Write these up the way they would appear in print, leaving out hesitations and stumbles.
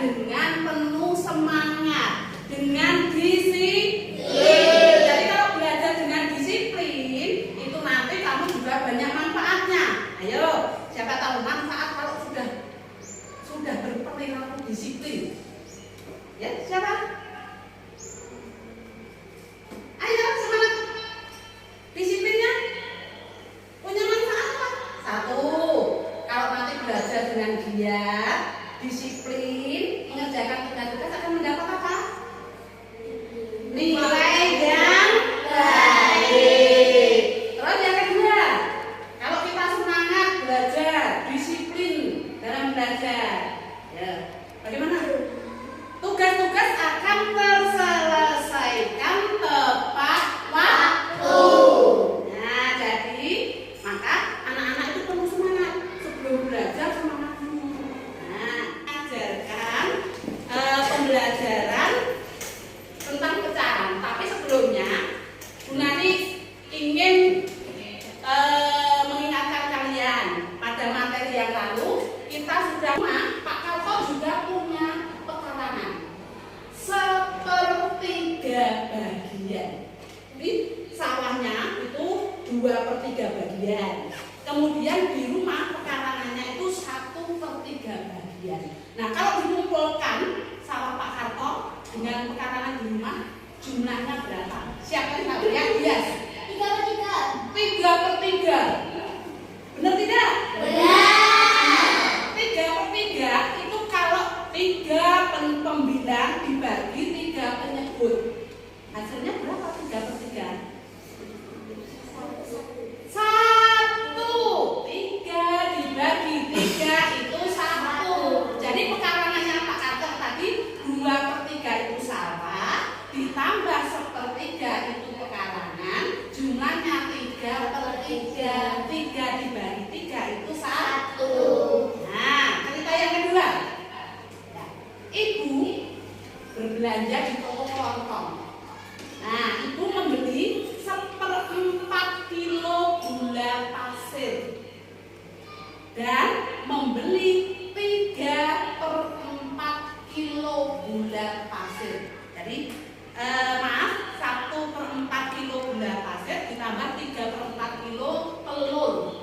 dengan penuh semangat, dengan disiplin. Jadi kalau belajar dengan disiplin itu nanti kamu juga banyak manfaatnya. Ayo, siapa tahu manfaat kalau sudah berperilaku disiplin? Ya, siapa? Ayo semangat. Disiplinnya punya manfaat apa? Satu, kalau nanti belajar dengan giat, disiplin, mengerjakan tugas-tugas akan mendapat apa? Nilai yang baik. Terus yang kedua, kalau kita semangat belajar, disiplin dalam belajar, ya, bagaimana? Tugas-tugas akan terselesaikan tepat waktu. Nah, jadi maka anak-anak itu perlu semangat sebelum belajar, semangat dulu. Nah, ajarkan pembelajaran tentang pecahan. Tapi sebelumnya Bu Nani ingin mengingatkan kalian pada materi yang lalu kita sudah Pak Kalko juga punya pekarangan sepertiga bagian. Jadi sawahnya itu 2/3 bagian. Kemudian di rumah pekarangannya itu 1/3 bagian. Nah, kalau dikumpulkan sawah Pak Karto dengan pekarangan di rumah jumlahnya berapa? Siapa yang tahu? Yang bias 3/3. Benar tidak? Benar. 3/3 itu kalau 3 pembilang dibagi 3 penyebut, hasilnya berapa? 3/3. 1. 3 dibagi 3 itu 1. Jadi pekarangannya Pak Karto tadi 2/3 itu sawah, ditambah 1/3 itu pekarangan, jumlahnya 3/3. 3 dibagi 3 itu 1. Nah, cerita yang kedua. Ibu berbelanja di toko kelontong. Nah, ibu membeli 1/4 kilo gula pasir dan membeli 3/4 kilo gula pasir. Jadi maaf, 1/4 kilo gula pasir ditambah 3/4 kilo telur.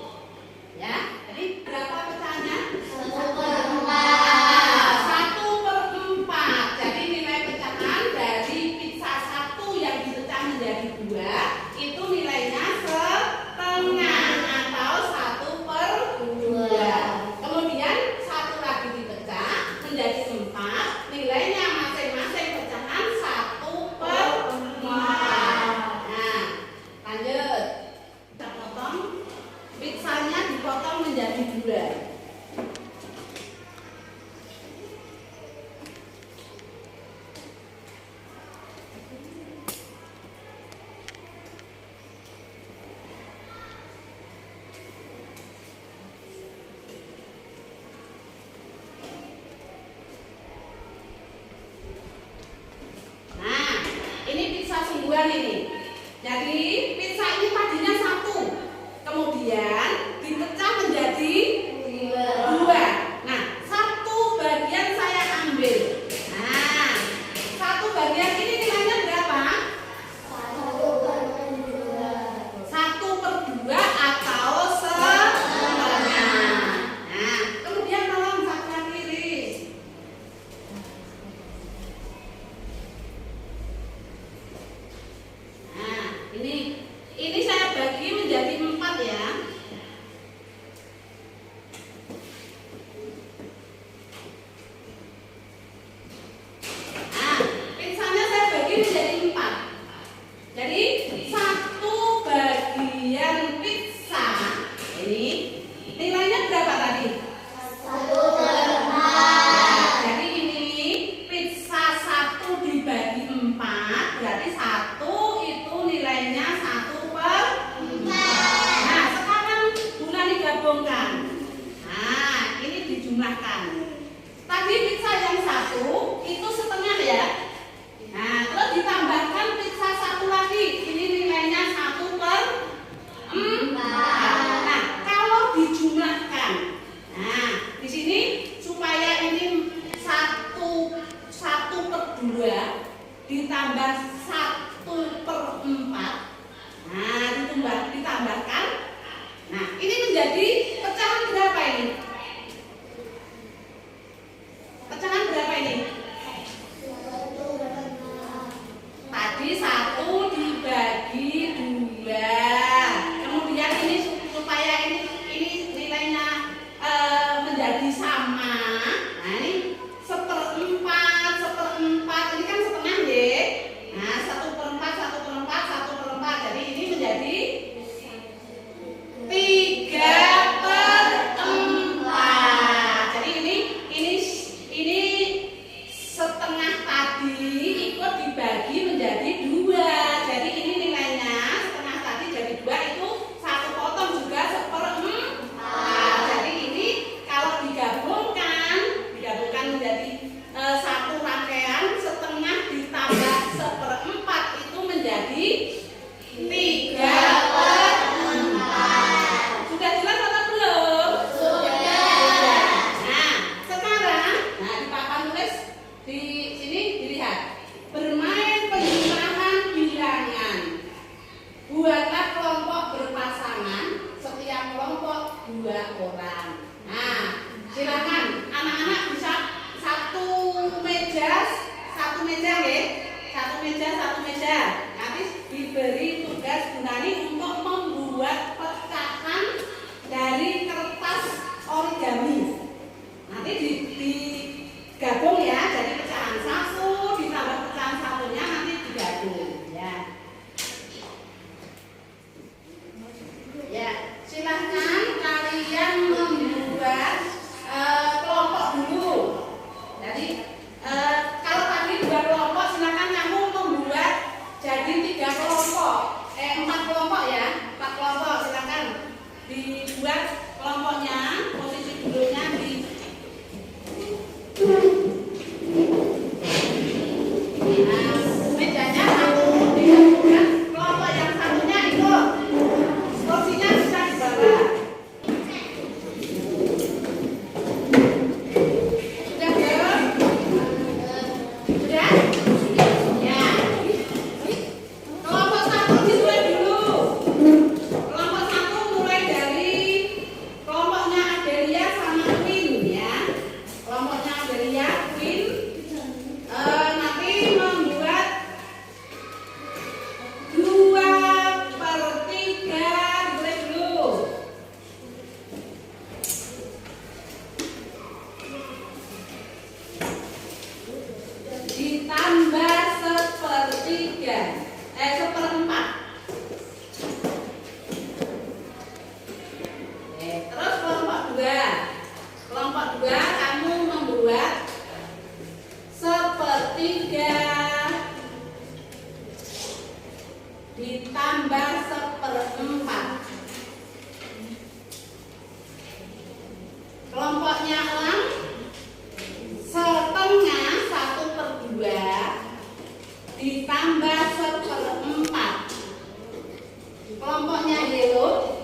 Ya, jadi berapa pecahannya? 1/4. 1/4. Jadi nilai pecahan dari pizza ditambah 1/4. Nah, ditambahkan. Nah, ini menjadi pecahan berapa ini? Pecahan berapa ini? Tadi 1 dibagi 2. Kemudian ini supaya ini nilainya menjadi sama. Nah, ini 1/4, 1/4. Ini kan setengah deh. Nah, 1/4, 1/4, 1/4. Jadi ini menjadi 3/4. Jadi ini setengah tadi ikut dibagi menjadi 2. Jadi ini nilainya setengah tadi jadi 2 itu 1 potong juga 1/4. Jadi ini kalau digabungkan menjadi 1 rangkaian, setengah ditambah 1/4 itu menjadi 3/4. Sudah jelas atau belum? Sudah. Nah, sekarang di papan tulis di sini dilihat. Bermain penjumlahan bilangan. Buatlah kelompok berpasangan, setiap kelompok 2 orang. Nah, silakan anak-anak bisa satu meja nggih. Satu meja. Nanti diberi tugas Bu Nani untuk membuat pecahan dari kertas origami. Nanti digabung ya, jadi pecahan 1 ditambah pecahan 1-nya nanti digabung ya. Ya, silahkan kalian membuat kelompok dulu. Jadi kalau tadi 2 kelompok, silakan kamu membuat jadi 3 kelompok, 4 kelompok ya, 4 kelompok. Silakan dibuat kelompoknya, posisi duduknya di mejanya 1 digabungkan. Kelompok yang satunya ikut. Kursinya bisa di bawah. Sudah belum? Sudah? Ya. Kelompok 1 dimulai dulu. Kelompok 1 mulai dari kelompoknya Adelia sama Queen ya. Kelompoknya Adelia, Queen nanti membuat 2/3 dimulai dulu. Ditambah 1/4. Terus kelompok 2. Kelompok 2 kamu membuat 1/3 ditambah 1/4. Kelompoknya Elang setengah 1/2 ditambah 1/4. Kelompoknya Yellow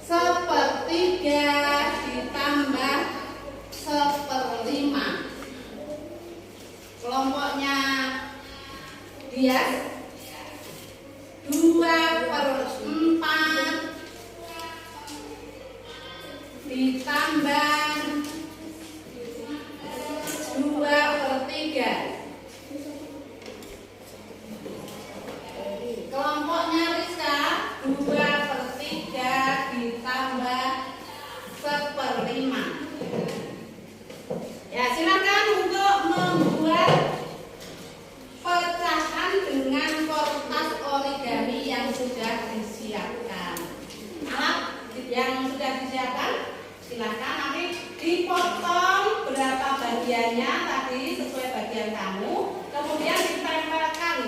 1/3 ditambah 1/5. Kelompoknya Dias 2/4 ditambah 2/3. Kelompoknya Rizka 2/3 ditambah 1/5. Ya, silakan untuk membuat pecahan dengan kertas origami yang sudah disiapkan. Alat yang sudah disiapkan, silakan nanti dipotong berapa bagiannya tadi sesuai bagian kamu, kemudian ditempelkan.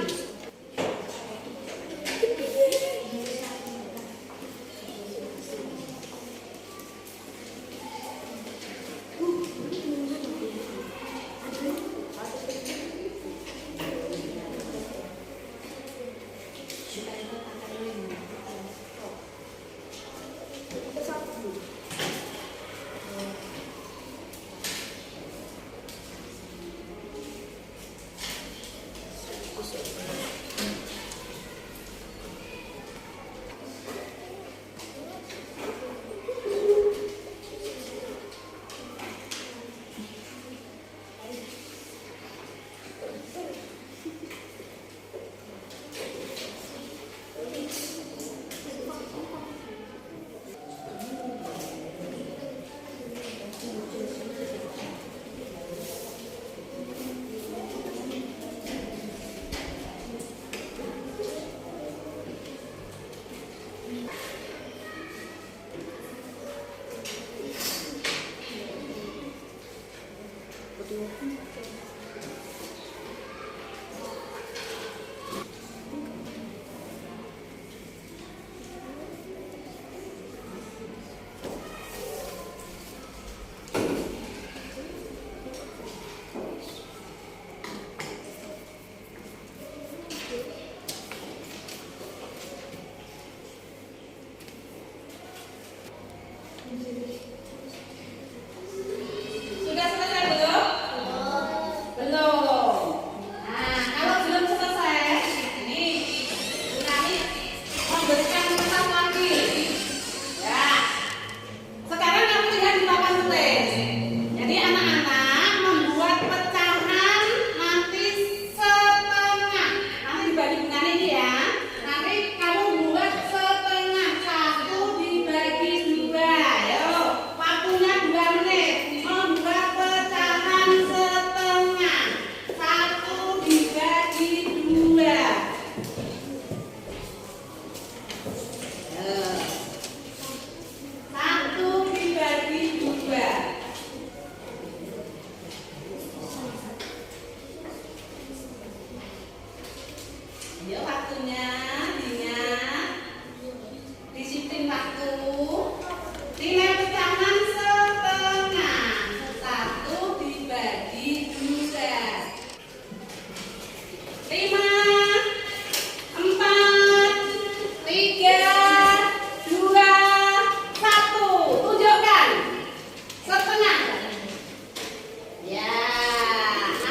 Sudah selesai belum? Belum. Nah, kalau belum selesai, ini Nani memberikan tempat lagi. Ya. Sekarang kamu lihat di papan tulis. Jadi anak-anak membuat pecahan nanti setengah. Nanti dibagi dengan ini ya. Nanti kamu buat setengah, satu dibagi dua. Ayo, waktunya 2 menit. Membuat pecahan setengah, satu dibagi dua. Ayo. Satu dibagi dua. Ayo waktunya diingat. Disiplin waktu. Nilai pecahan setengah, satu dibagi dua. 5, 4, 3, 2, 1. Tunjukkan setengah. Ya,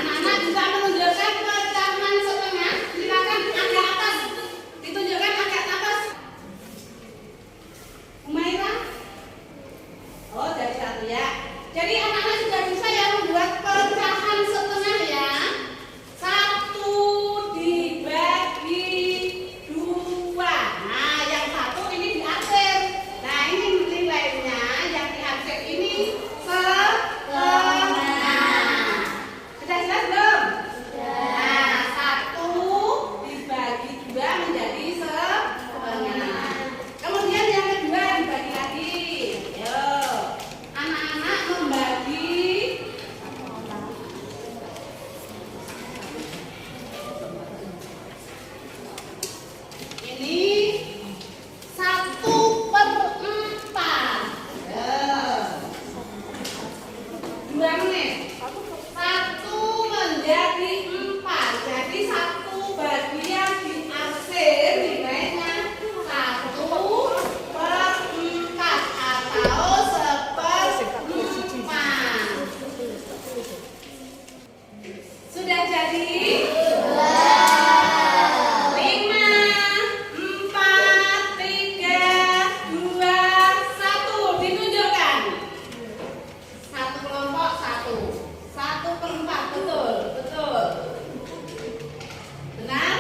anak-anak bisa menunjukkan pecahan setengah. Silakan agak atas. Ditunjukkan agak atas. Umairah. Oh, dari satu ya. Jadi anak-anak sudah bisa ya membuat pecahan setengah ya. Satu dibagi dua. Nah, yang satu ini diarsip. Nah, ini nilainya yang diarsip ini setengah. Sudah jelas belum? Nah, satu dibagi dua menjadi setengah. Kemudian yang kedua dibagi lagi. Yo, anak-anak membagi ini 1/4. Yo, 2 menit. 1 menjadi 4. Jadi 1 bagian diarsir nilainya 1/4 atau 1/4. Sudah jadi? 5, 4, 3, 2, 1. Ditunjukkan. Satu kelompok satu. 1/4. Betul, betul. Benar?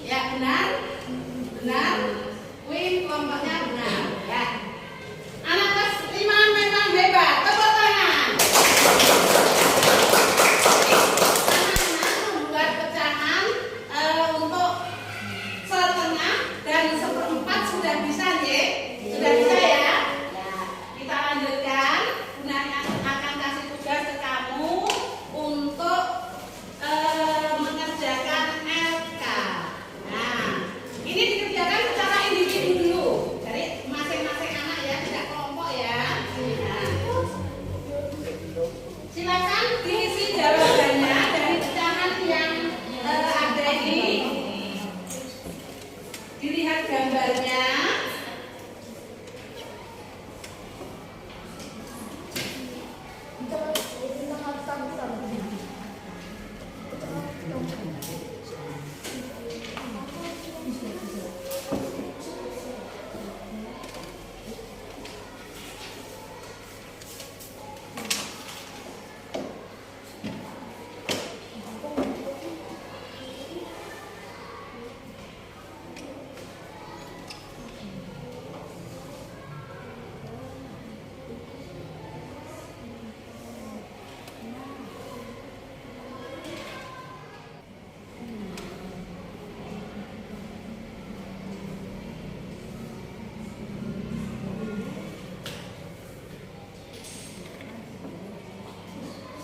Ya, benar. Benar. Wih, kelompoknya benar. Ya. Anak kelas 5 memang hebat. Tepuk tangan. Anak-anak membuat pecahan untuk setengah dan 1/4 sudah bisa ya? Sudah bisa ya? Kita lanjutkan. Gunanya akan kasih tugas ke kamu untuk mengerjakan LK. Nah, ini dikerjakan secara individu dulu. Jadi masing-masing anak ya, tidak kelompok ya. Nah, silakan diisi jawabannya dari pecahan yang ada ini. Dilihat gambarnya.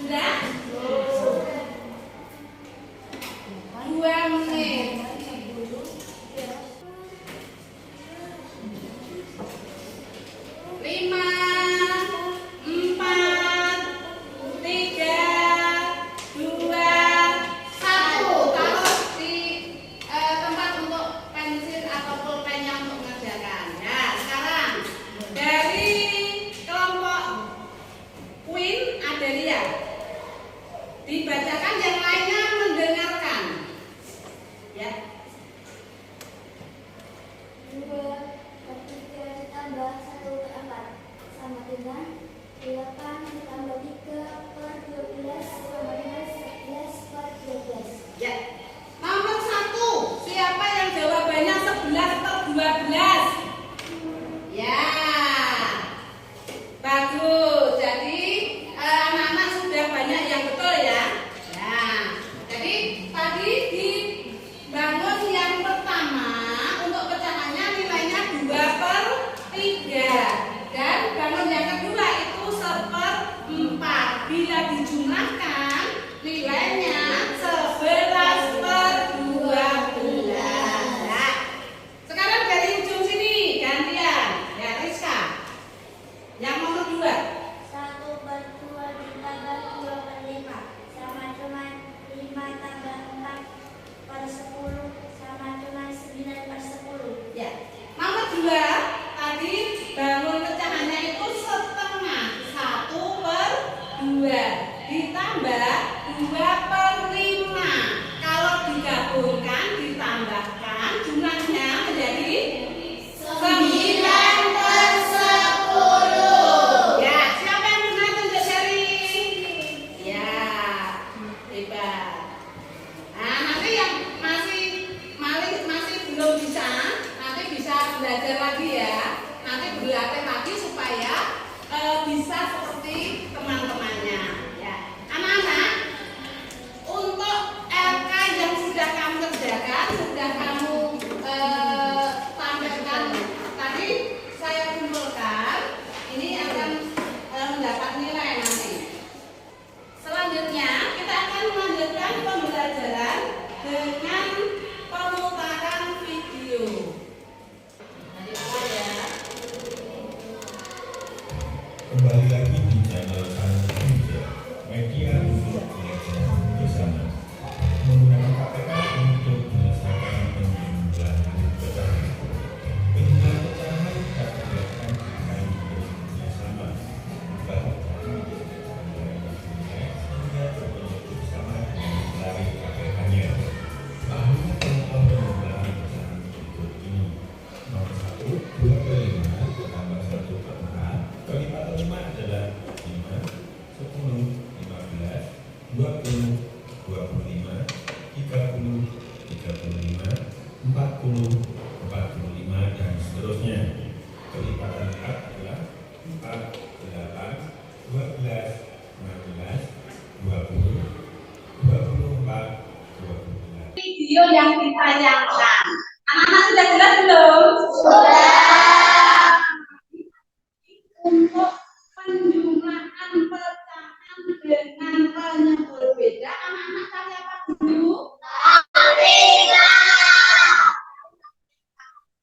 Sudah? 2 menit. 5, 4, 3, 2, 1. Taruh di tempat untuk pensil atau pulpennya untuk mengerjakan. Ya, sekarang dari kelompok Queen Adelia dibacakan, yang lainnya mendengarkan. Ya. 2 per 3 ditambah 1 per 4 sama dengan 8 ditambah 3 per 12 sama dengan 11 per 12. Ya. Nomor 1, siapa yang jawabannya 11 per 12? Ya. Bagus. Jadi anak-anak sudah banyak yang betul ya. Nah, jadi tadi dibangun yang pertama untuk pecahannya nilainya 2 per 3, dan bangun yang kedua itu 1/4. Bila dijumlahkan nilainya 11 per 12. Nah, sekarang dari ujung sini gantian ya, Rizka. Yang nomor 2. 1 per 2 ditambah 2 per 5 sama dengan 5 tambah 4 per 10 sama dengan 9 per 10. Ya. Nomor 2 tadi bangun pecahannya itu setengah, 1 per 2 ditambah 2 per 5. Kalau digabungkan ditambahkan jumlahnya menjadi 9 per 10. Ya, siapa yang benar tunjuk jari? Ya, hebat. Nah, nanti yang masih belum bisa, nanti bisa belajar lagi ya. Nanti berlatih lagi supaya bisa seperti teman-temannya. Ya, anak-anak, untuk LK yang sudah kamu kerjakan, sudah kamu tampilkan tadi, saya kumpulkan. Ini akan mendapat nilai nanti. Selanjutnya kita akan melanjutkan pembelajaran dengan pemutaran video. Nanti apa ya? Kembali lagi di channel media untuk belajar bersama menggunakan KPK untuk menyelesaikan penjumlahan pecahan. Penjumlahan pecahan dapat dilakukan dengan bekerjasama bahkan hingga terbentuk sama dengan melalui KPK-nya. Bahannya contoh penjumlahan pecahan berikut ini. Nomor 1, 2 per 5 ditambah 1 per 4. Kalimat 5 adalah 5, 10, 15, 20, 25, 30, 35, 40, 45, dan seterusnya. Kelipatan 4 adalah 4, 8, 12, 16, 20, 24, 28. Video yang ditayangkan. Anak-anak sudah jelas belum? Untuk penjumlahan pecahan dengan yang berbeda, anak-anak cari apa dulu?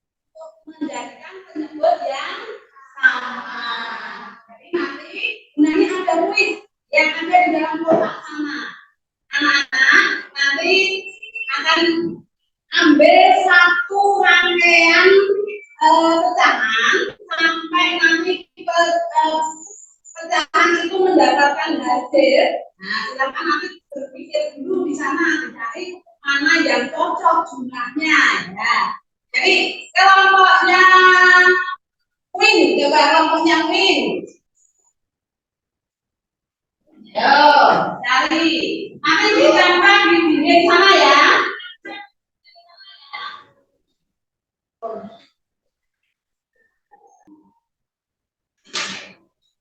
Untuk menjadikan penyebut yang sama. Jadi nanti gunanya ada kuis yang ada di dalam kotak sana. Anak-anak nanti akan ambil satu rangkaian pecahan sampai nanti pecahan itu mendapatkan hasil. Nah, silakan nanti berpikir dulu di sana, dicari mana yang cocok jumlahnya. Ya. Jadi kelompoknya Queen, coba kelompoknya Queen. Yo, cari. Nanti ditambah di dinding sana ya.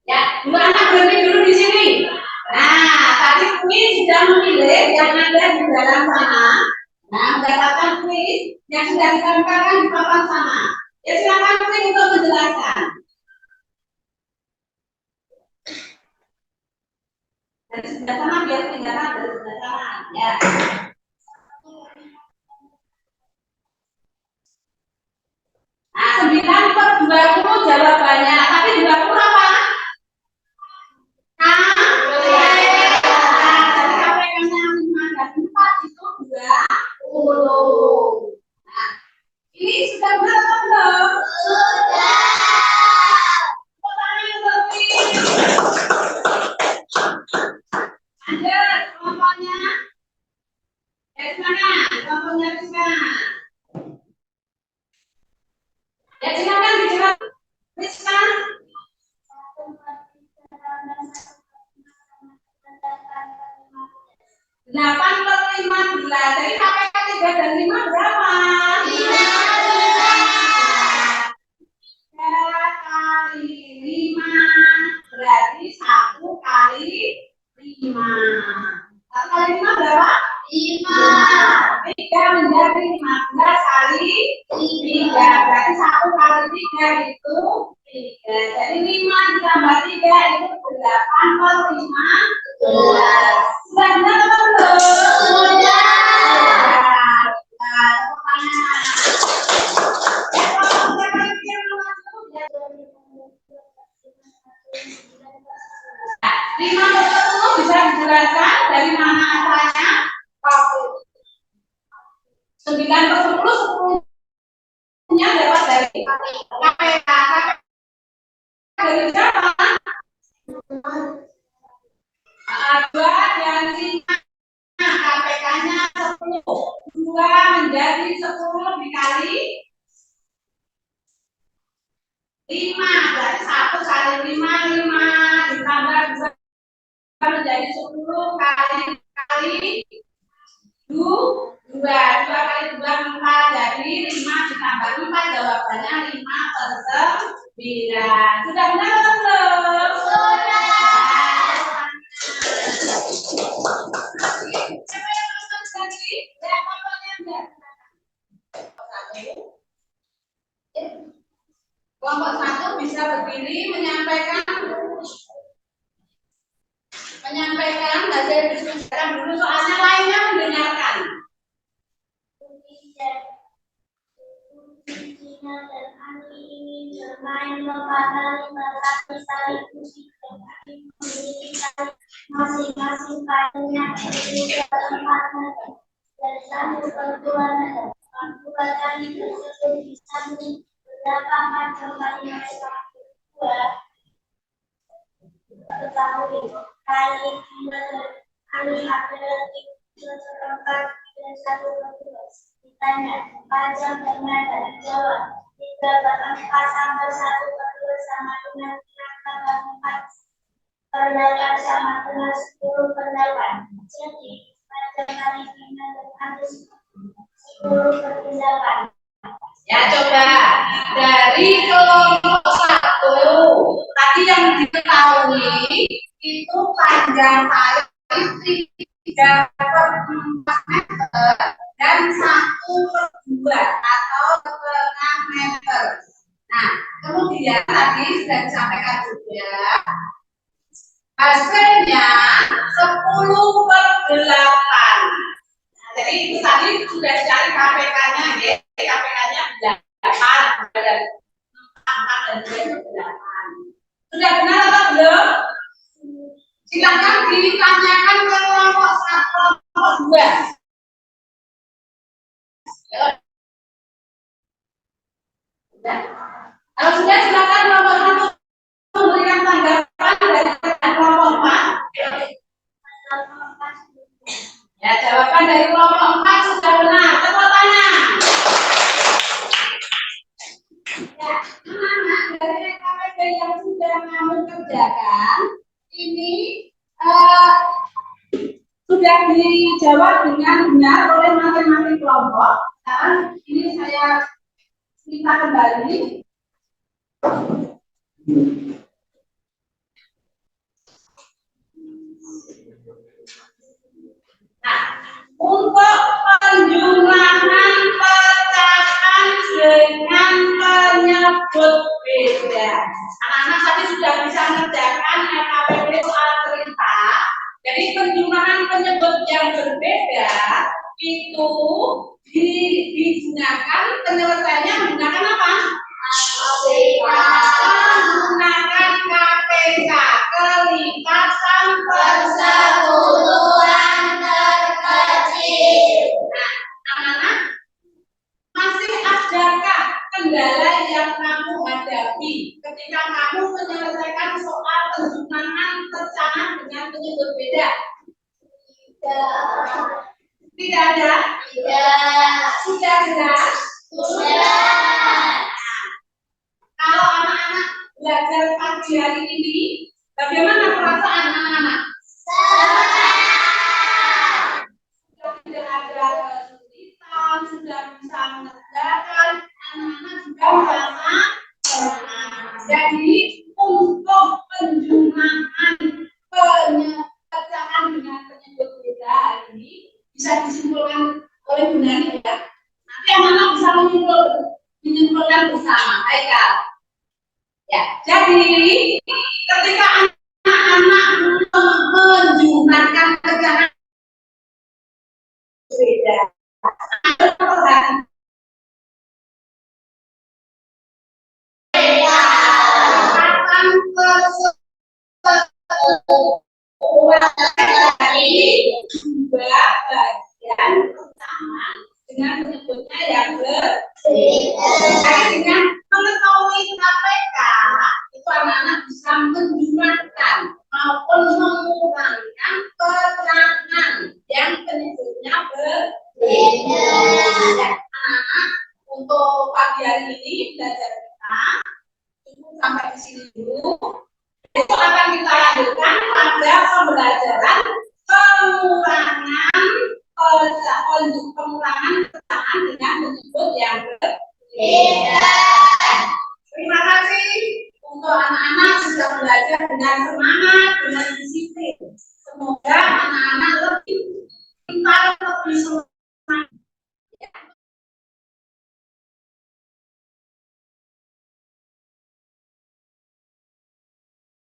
Ya, dua anak berhenti dulu di sini. Nah, tadi Queen sudah memilih yang ada di dalam sana. Nah, mendapatkan kuis yang sudah ditempelkan di papan sana. Ya, silakan Queen untuk menjelaskan. Dari sebelah sana biar kelihatan dari sebelah sana. Ya. Nah, 9/20 jawabannya. Tapi 20 apa? Ini sudah berapa belum? Sudah. Ada kelompoknya. Dari mana? Kelompoknya di mana? Ya silakan dijelaskan. Rizka. 8/15. Jadi KPK 3 dan 5 berapa? 3 kali 5 berarti 1 kali 5. 1 kali 5 berapa? 5. 3 menjadi 15 kali 3. Berarti 1 kali 3 itu 3. Jadi 5 ditambah 3 itu 8/15. Sudah benar atau belum? Sudah. Lima bisa dijelaskan dari mana asalnya? 9/10 10-nya dapat dari KPK. Dari berapa? 2 dan 5. KPK-nya 10. 2 menjadi 10 dikali 5. Berarti 1 kali 5 ditambah 2 menjadi 10 kali 2 kali 2 4. Jadi 5 ditambah 5 jawabannya 5/9. Sudah benar atau belum? Sudah. Siapa yang nonton tadi? Ya, contohnya biar. Kelompok 1 bisa berdiri menyampaikan hasil diskusikan dulu, soalnya lainnya mendengarkan. Cina dan Ani ingin bermain lomba tali, tetapi tali musik dan kaki memiliki tali masing-masing panjangnya berbeda 4 meter dan 1/2 meter. Dua tali tersebut disambung beberapa macam tali mereka berdua. Ketahui tali Cina dan Ani adalah 3/4 dan 1/2. Ditanya, panjang dan meter. Jawab, 3/4 sampai 1/2 sama dengan 4/8 sama dengan 10/8. Jadi, panjang kali 5 dan habis 10/8. Ya, coba dari kelompok 1 tadi yang diketahui itu panjang tali 3/4 meter dan 1/2 atau 1/2 meter. Nah, kemudian tadi sudah disampaikan juga hasilnya 10/8. Nah, jadi itu tadi sudah dicari KPK-nya, ya. KPK-nya 8 dan 4 dan 8. Sudah benar atau belum? Silakan ditanyakan ke kelompok 1, kelompok 2. Kalau sudah, silakan kelompok 1 memberikan tanggapan dari kelompok 4. Ya, jawaban dari kelompok 4 sudah benar. Tepuk tangan. Ya, anak-anak dari RKPD yang sudah kamu kerjakan ini sudah dijawab dengan benar oleh masing-masing kelompok. Sekarang ini saya minta kembali. Nah, untuk penjumlahan pecahan dengan penyebut beda. Anak-anak tadi sudah bisa mengerjakan RKPD soal cerita Jadi penjumlahan penyebut yang berbeda itu digunakan penyelesaiannya menggunakan apa? Menggunakan KPK, kelipatan persekutuan terkecil. Nah, anak-anak, masih adakah kendala yang kamu hadapi ketika kamu menyelesaikan soal penjumlahan pecahan dengan penyebut beda? Tidak ada? Tidak. Sudah jelas? Sudah. Kalau anak-anak belajar pagi hari ini, bagaimana perasaan anak-anak? Sudah tidak ada kesulitan, sudah bisa mengerjakan, anak-anak juga merasa senang. Jadi untuk penjumlahan pecahan dengan penyebut beda hari ini bisa disimpulkan oleh Bu Nani ya. Nanti anak-anak bisa menyimpulkan bersama. Baik ya. Ya, jadi ketika anak-anak menjumlahkan pecahan beda, juga bagian pertama dengan menyebutnya yang berbeda. Dengan mengetahui KPK itu anak-anak bisa menjumlahkan maupun mengurangkan pecahan yang penyebutnya berbeda. Dan anak-anak untuk pagi hari ini belajar kita cukup sampai di sini dulu. Itu akan kita lanjutkan pada pembelajaran pengurangan pecahan dengan menyebut yang berbeda. Terima kasih untuk anak-anak sudah belajar dengan semangat, dengan disiplin. Semoga anak-anak lebih pintar, lebih